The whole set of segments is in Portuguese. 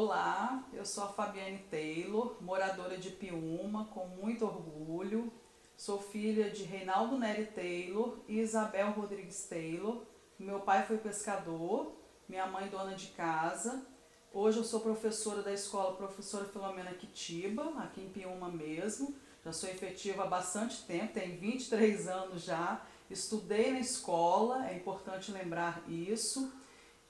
Olá, eu sou a Fabiane Taylor, moradora de Piúma, com muito orgulho. Sou filha de Reinaldo Nery Taylor e Isabel Rodrigues Taylor. Meu pai foi pescador, minha mãe dona de casa. Hoje eu sou professora da escola Professora Filomena Quitiba, aqui em Piúma mesmo. Já sou efetiva há bastante tempo, tenho 23 anos já. Estudei na escola, é importante lembrar isso.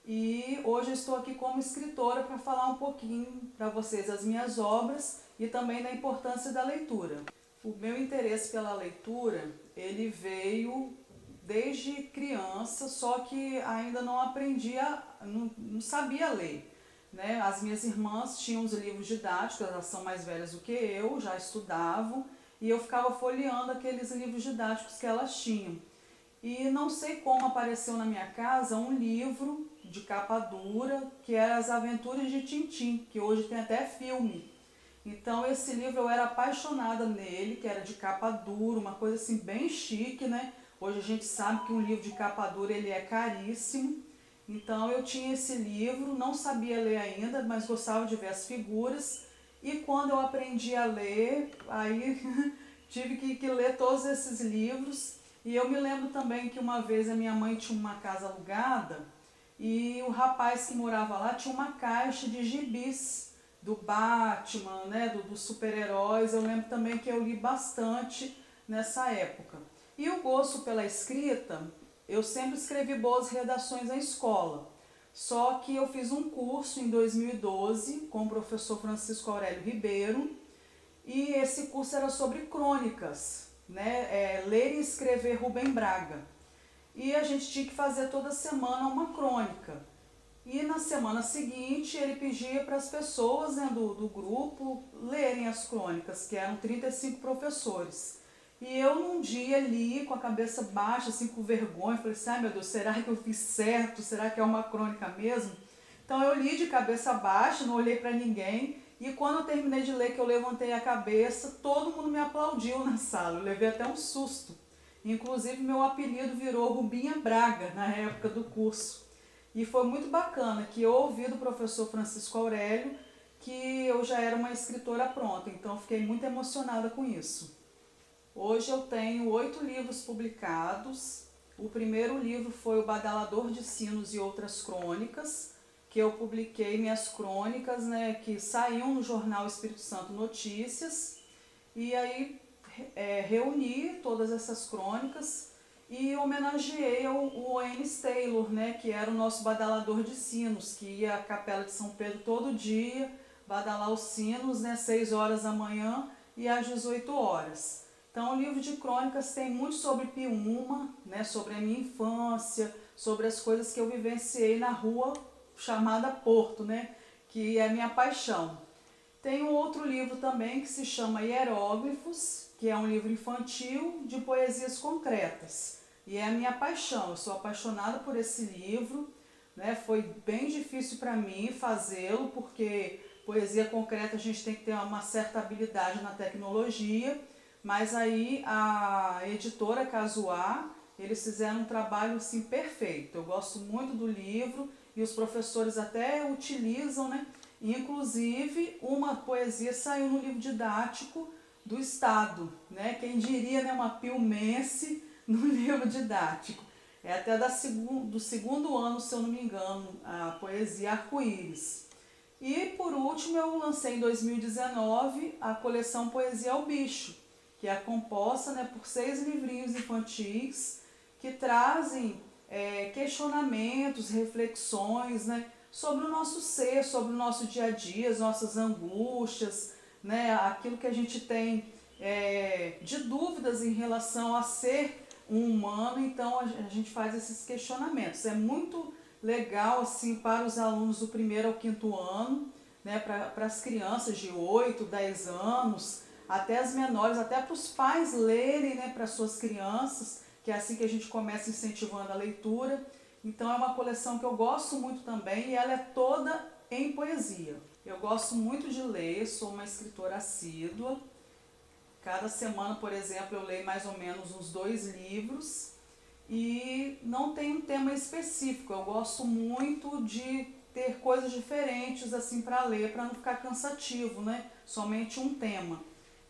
E hoje eu estou aqui como escritora para falar um pouquinho para vocês das minhas obras e também da importância da leitura. O meu interesse pela leitura, ele veio desde criança, só que ainda não aprendia, não sabia ler. Né? As minhas irmãs tinham os livros didáticos, elas são mais velhas do que eu, já estudavam, e eu ficava folheando aqueles livros didáticos que elas tinham. E não sei como apareceu na minha casa um livro de capa dura, que era As Aventuras de Tintim, que hoje tem até filme. Então esse livro eu era apaixonada nele, que era de capa dura, uma coisa assim bem chique, né? Hoje a gente sabe que um livro de capa dura ele é caríssimo. Então eu tinha esse livro, não sabia ler ainda, mas gostava de ver as figuras. E quando eu aprendi a ler, aí tive que ler todos esses livros. E eu me lembro também que uma vez a minha mãe tinha uma casa alugada e o rapaz que morava lá tinha uma caixa de gibis do Batman, né, dos super-heróis. Eu lembro também que eu li bastante nessa época. E o gosto pela escrita, eu sempre escrevi boas redações na escola. Só que eu fiz um curso em 2012 com o professor Francisco Aurélio Ribeiro e esse curso era sobre crônicas. Né, ler e escrever Rubem Braga. E a gente tinha que fazer toda semana uma crônica. E na semana seguinte ele pedia para as pessoas, né, do grupo lerem as crônicas, que eram 35 professores. E eu num dia li com a cabeça baixa, assim, com vergonha, falei assim, ai meu Deus, será que eu fiz certo? Será que é uma crônica mesmo? Então eu li de cabeça baixa, não olhei para ninguém. E quando eu terminei de ler, que eu levantei a cabeça, todo mundo me aplaudiu na sala. Eu levei até um susto. Inclusive, meu apelido virou Rubinha Braga na época do curso. E foi muito bacana que eu ouvi do professor Francisco Aurélio que eu já era uma escritora pronta. Então, fiquei muito emocionada com isso. Hoje eu tenho 8 livros publicados. O primeiro livro foi O Badalador de Sinos e Outras Crônicas, que eu publiquei minhas crônicas, né, que saíam no jornal Espírito Santo Notícias, e aí reuni todas essas crônicas e homenageei o Enes Taylor, né, que era o nosso badalador de sinos, que ia à Capela de São Pedro todo dia, badalar os sinos, né, 6 horas da manhã e às 18 horas. Então o livro de crônicas tem muito sobre Piúma, né, sobre a minha infância, sobre as coisas que eu vivenciei na rua chamada Porto, né, que é a minha paixão. Tem um outro livro também que se chama Hieróglifos, que é um livro infantil de poesias concretas. E é a minha paixão, eu sou apaixonada por esse livro, né? Foi bem difícil para mim fazê-lo, porque poesia concreta a gente tem que ter uma certa habilidade na tecnologia, mas aí a editora Casuá, eles fizeram um trabalho assim perfeito. Eu gosto muito do livro e os professores até utilizam, né? Inclusive, uma poesia saiu no livro didático do Estado, né? Quem diria, né, uma piumense no livro didático. É até do segundo ano, se eu não me engano, a poesia Arco-Íris. E, por último, eu lancei em 2019 a coleção Poesia ao Bicho, que é composta, né, por 6 livrinhos infantis que trazem questionamentos, reflexões, né, sobre o nosso ser, sobre o nosso dia a dia, as nossas angústias, né, aquilo que a gente tem de dúvidas em relação a ser um humano. Então a gente faz esses questionamentos. É muito legal assim para os alunos do 1º ao 5º ano, né, para as crianças de 8, 10 anos, até as menores, até para os pais lerem, né, para suas crianças, que é assim que a gente começa incentivando a leitura. Então é uma coleção que eu gosto muito também e ela é toda em poesia. Eu gosto muito de ler, sou uma escritora assídua. Cada semana, por exemplo, eu leio mais ou menos uns 2 livros e não tem um tema específico. Eu gosto muito de ter coisas diferentes assim para ler, para não ficar cansativo, né? Somente um tema.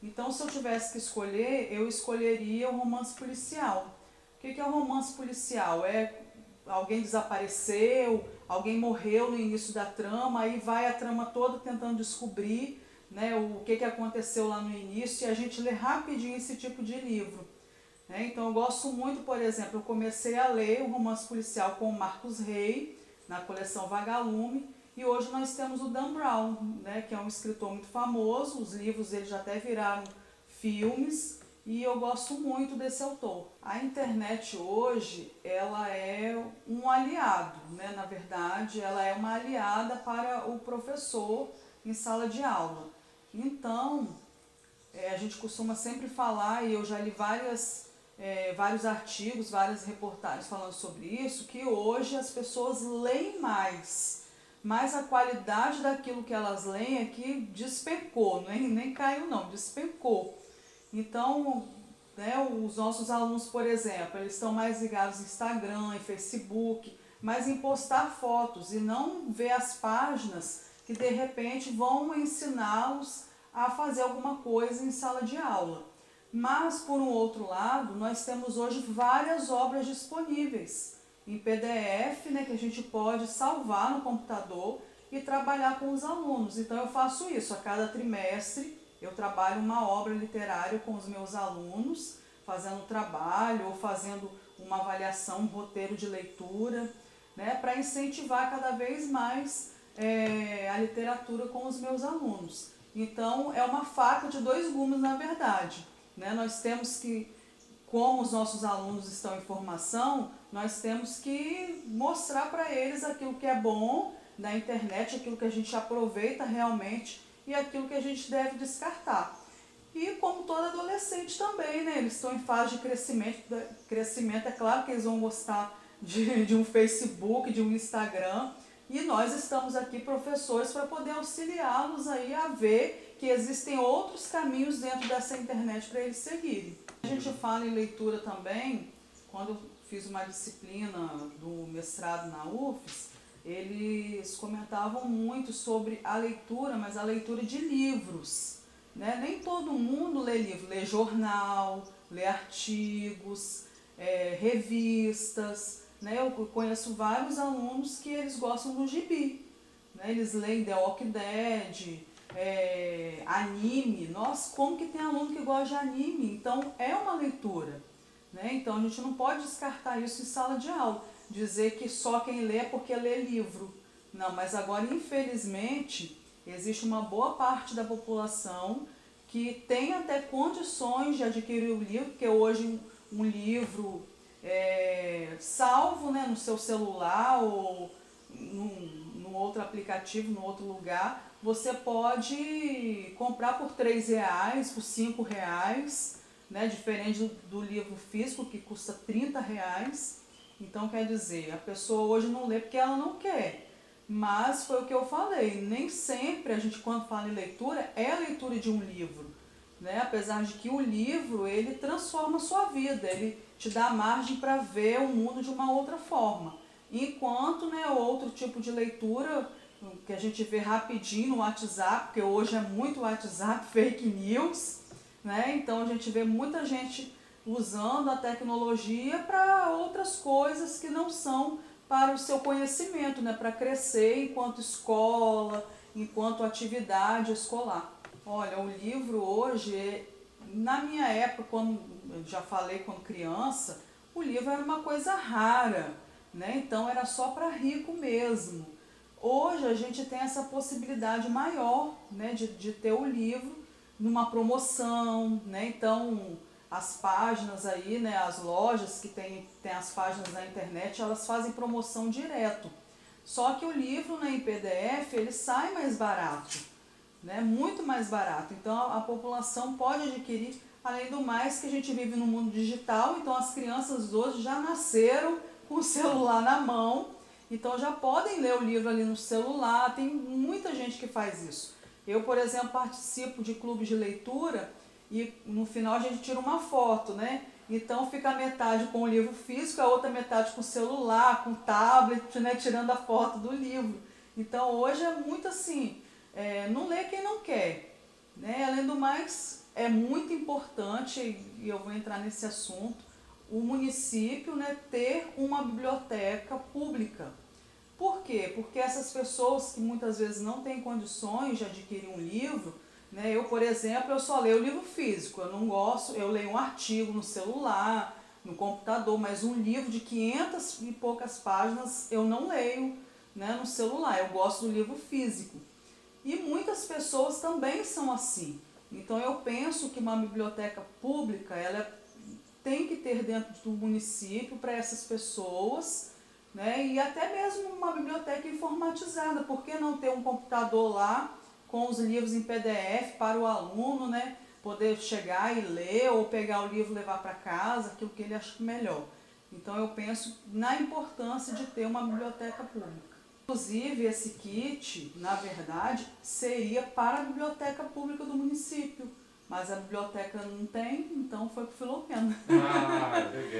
Então, se eu tivesse que escolher, eu escolheria o romance policial. O que é o romance policial? É alguém desapareceu, alguém morreu no início da trama, aí vai a trama toda tentando descobrir, né, o que aconteceu lá no início, e a gente lê rapidinho esse tipo de livro. Né? Então eu gosto muito, por exemplo, eu comecei a ler o romance policial com o Marcos Rey, na coleção Vagalume, e hoje nós temos o Dan Brown, né, que é um escritor muito famoso, os livros dele já até viraram filmes, e eu gosto muito desse autor. A internet hoje, ela é um aliado, né? Na verdade, ela é uma aliada para o professor em sala de aula. Então, a gente costuma sempre falar, e eu já li vários artigos, várias reportagens falando sobre isso, que hoje as pessoas leem mais, mas a qualidade daquilo que elas leem é que despencou, nem caiu não, despencou. Então, né, os nossos alunos, por exemplo, eles estão mais ligados em Instagram, em Facebook, mas em postar fotos e não ver as páginas que de repente vão ensiná-los a fazer alguma coisa em sala de aula. Mas, por um outro lado, nós temos hoje várias obras disponíveis em PDF, né, que a gente pode salvar no computador e trabalhar com os alunos. Então, eu faço isso a cada trimestre. Eu trabalho uma obra literária com os meus alunos, fazendo trabalho ou fazendo uma avaliação, um roteiro de leitura, né, para incentivar cada vez mais a literatura com os meus alunos. Então, é uma faca de dois gumes, na verdade. Né? Nós temos que, como os nossos alunos estão em formação, nós temos que mostrar para eles aquilo que é bom na internet, aquilo que a gente aproveita realmente e aquilo que a gente deve descartar. E como todo adolescente também, né? Eles estão em fase de crescimento, é claro que eles vão gostar de um Facebook, de um Instagram, e nós estamos aqui, professores, para poder auxiliá-los aí a ver que existem outros caminhos dentro dessa internet para eles seguirem. A gente fala em leitura também, quando eu fiz uma disciplina do mestrado na UFES, eles comentavam muito sobre a leitura, mas a leitura de livros. Né? Nem todo mundo lê livro, lê jornal, lê artigos, revistas. Né? Eu conheço vários alunos que eles gostam do gibi. Né? Eles leem The Walking Dead, anime. Nossa, como que tem aluno que gosta de anime? Então, é uma leitura. Né? Então, a gente não pode descartar isso em sala de aula. Dizer que só quem lê é porque lê livro. Não, mas agora, infelizmente, existe uma boa parte da população que tem até condições de adquirir o livro, porque hoje um livro salvo, né, no seu celular ou num outro aplicativo, num outro lugar, você pode comprar por R$3, por R$5, né, diferente do livro físico, que custa R$30. Então, quer dizer, a pessoa hoje não lê porque ela não quer. Mas foi o que eu falei, nem sempre a gente, quando fala em leitura, é a leitura de um livro. Né? Apesar de que o livro, ele transforma a sua vida, ele te dá margem para ver o mundo de uma outra forma. Enquanto, né, outro tipo de leitura que a gente vê rapidinho no WhatsApp, porque hoje é muito WhatsApp, fake news, né? Então a gente vê muita gente usando a tecnologia para outras coisas que não são para o seu conhecimento, né? Para crescer enquanto escola, enquanto atividade escolar. Olha, o livro hoje, na minha época, quando eu já falei quando criança, o livro era uma coisa rara, né? Então era só para rico mesmo. Hoje a gente tem essa possibilidade maior, né, de ter o livro numa promoção, né? Então as páginas aí, né, as lojas que tem as páginas na internet, elas fazem promoção direto. Só que o livro, né, em PDF, ele sai mais barato, né, muito mais barato. Então a população pode adquirir, além do mais que a gente vive no mundo digital, então as crianças hoje já nasceram com o celular na mão, então já podem ler o livro ali no celular, tem muita gente que faz isso. Eu, por exemplo, participo de clubes de leitura e no final a gente tira uma foto, né? Então fica a metade com o livro físico, a outra metade com o celular, com o tablet, né? Tirando a foto do livro. Então hoje é muito assim, não lê quem não quer, né? Além do mais, é muito importante, e eu vou entrar nesse assunto, o município, né, ter uma biblioteca pública. Por quê? Porque essas pessoas que muitas vezes não têm condições de adquirir um livro, né, eu, por exemplo, eu só leio livro físico, eu não gosto, eu leio um artigo no celular, no computador, mas um livro de 500 e poucas páginas eu não leio, né, no celular, eu gosto do livro físico. E muitas pessoas também são assim. Então eu penso que uma biblioteca pública, ela tem que ter dentro do município para essas pessoas, né? E até mesmo uma biblioteca informatizada. Por que não ter um computador lá com os livros em PDF para o aluno, né, poder chegar e ler ou pegar o livro e levar para casa, aquilo que ele acha melhor. Então eu penso na importância de ter uma biblioteca pública. Inclusive esse kit, na verdade, seria para a biblioteca pública do município. Mas a biblioteca não tem, então foi para o Filomena.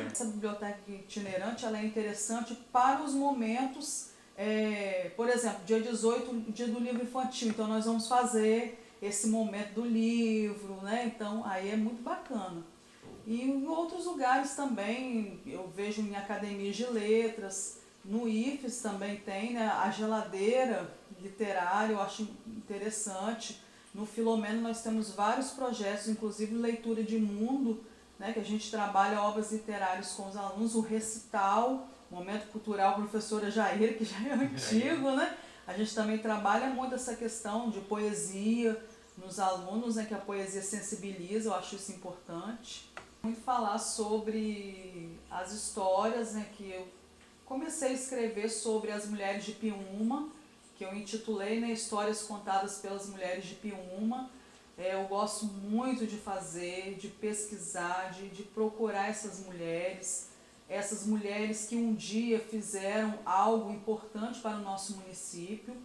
Essa biblioteca itinerante ela é interessante para os momentos, por exemplo, dia 18, dia do livro infantil. Então nós vamos fazer esse momento do livro, né? Então aí é muito bacana. E em outros lugares também, eu vejo em academias de letras, no IFES também tem, né, a geladeira literária, eu acho interessante. No Filomeno nós temos vários projetos, inclusive leitura de mundo, né, que a gente trabalha obras literárias com os alunos, o recital, momento cultural, professora Jair, que já é antigo, né? A gente também trabalha muito essa questão de poesia nos alunos, né, que a poesia sensibiliza, eu acho isso importante. Muito falar sobre as histórias, né, que eu comecei a escrever sobre as mulheres de Piúma, que eu intitulei, né, Histórias Contadas pelas Mulheres de Piúma. Eu gosto muito de fazer, de pesquisar, de procurar essas mulheres que um dia fizeram algo importante para o nosso município.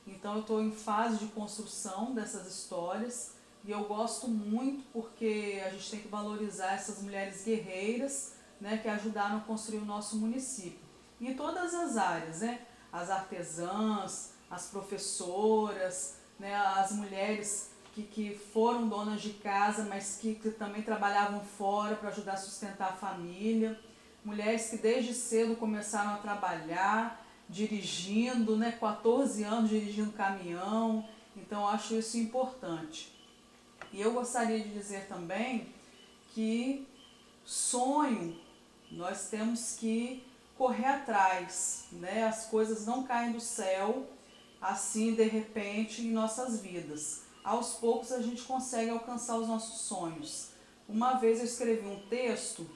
Então eu estou em fase de construção dessas histórias e eu gosto muito porque a gente tem que valorizar essas mulheres guerreiras, né, que ajudaram a construir o nosso município. Em todas as áreas, né? As artesãs, as professoras, né? As mulheres que foram donas de casa, mas que também trabalhavam fora para ajudar a sustentar a família. Mulheres que desde cedo começaram a trabalhar, dirigindo, né? 14 anos dirigindo caminhão. Então eu acho isso importante. E eu gostaria de dizer também que sonho nós temos que correr atrás, né? As coisas não caem do céu assim de repente em nossas vidas. Aos poucos a gente consegue alcançar os nossos sonhos. Uma vez eu escrevi um texto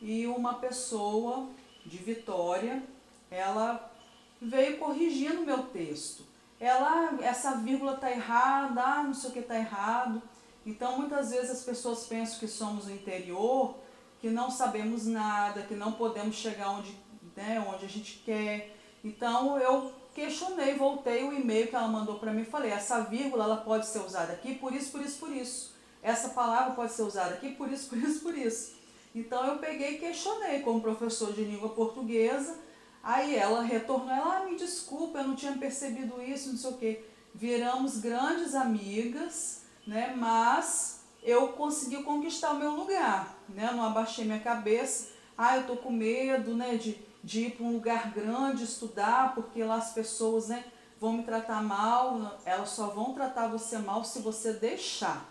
e uma pessoa de Vitória, ela veio corrigindo o meu texto. Essa vírgula está errada, não sei o que está errado. Então muitas vezes as pessoas pensam que somos do interior, que não sabemos nada, que não podemos chegar onde a gente quer. Então eu questionei, voltei o e-mail que ela mandou para mim e falei, essa vírgula ela pode ser usada aqui por isso, por isso, por isso. Essa palavra pode ser usada aqui por isso, por isso, por isso. Então eu peguei e questionei como professor de língua portuguesa. Aí ela retornou, me desculpa, eu não tinha percebido isso, não sei o quê. Viramos grandes amigas, né? Mas eu consegui conquistar o meu lugar, né? Eu não abaixei minha cabeça. Eu tô com medo, né, de ir para um lugar grande estudar, porque lá as pessoas, né, vão me tratar mal. Elas só vão tratar você mal se você deixar,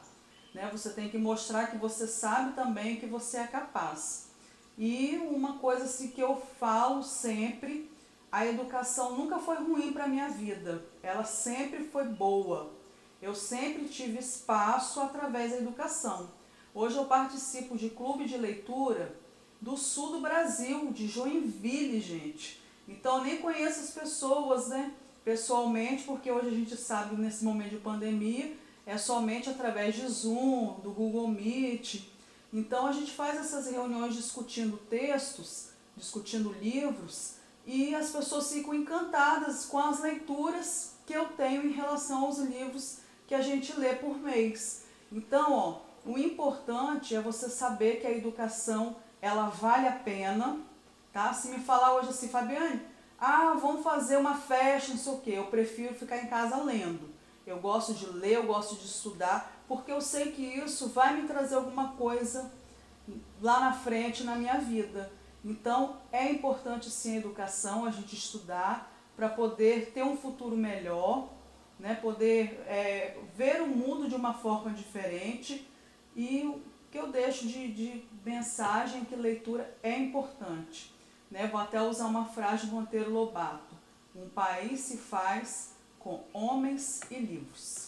né? Você tem que mostrar que você sabe também que você é capaz. E uma coisa assim que eu falo sempre, a educação nunca foi ruim para a minha vida, ela sempre foi boa. Eu sempre tive espaço através da educação. Hoje eu participo de clube de leitura do sul do Brasil, de Joinville, gente. Então eu nem conheço as pessoas, né, pessoalmente, porque hoje a gente sabe, nesse momento de pandemia, é somente através de Zoom, do Google Meet. Então a gente faz essas reuniões discutindo textos, discutindo livros, e as pessoas ficam encantadas com as leituras que eu tenho em relação aos livros que a gente lê por mês. Então, o importante é você saber que a educação, ela vale a pena, tá? Se me falar hoje assim, Fabiane, Ah, vamos fazer uma festa, não sei o quê. Eu prefiro ficar em casa lendo. Eu gosto de ler, eu gosto de estudar, porque eu sei que isso vai me trazer alguma coisa lá na frente na minha vida. Então, é importante sim a educação, a gente estudar para poder ter um futuro melhor, né? Poder ver o mundo de uma forma diferente. E o que eu deixo de mensagem é que leitura é importante. Né? Vou até usar uma frase de Monteiro Lobato: um país se faz com homens e livros.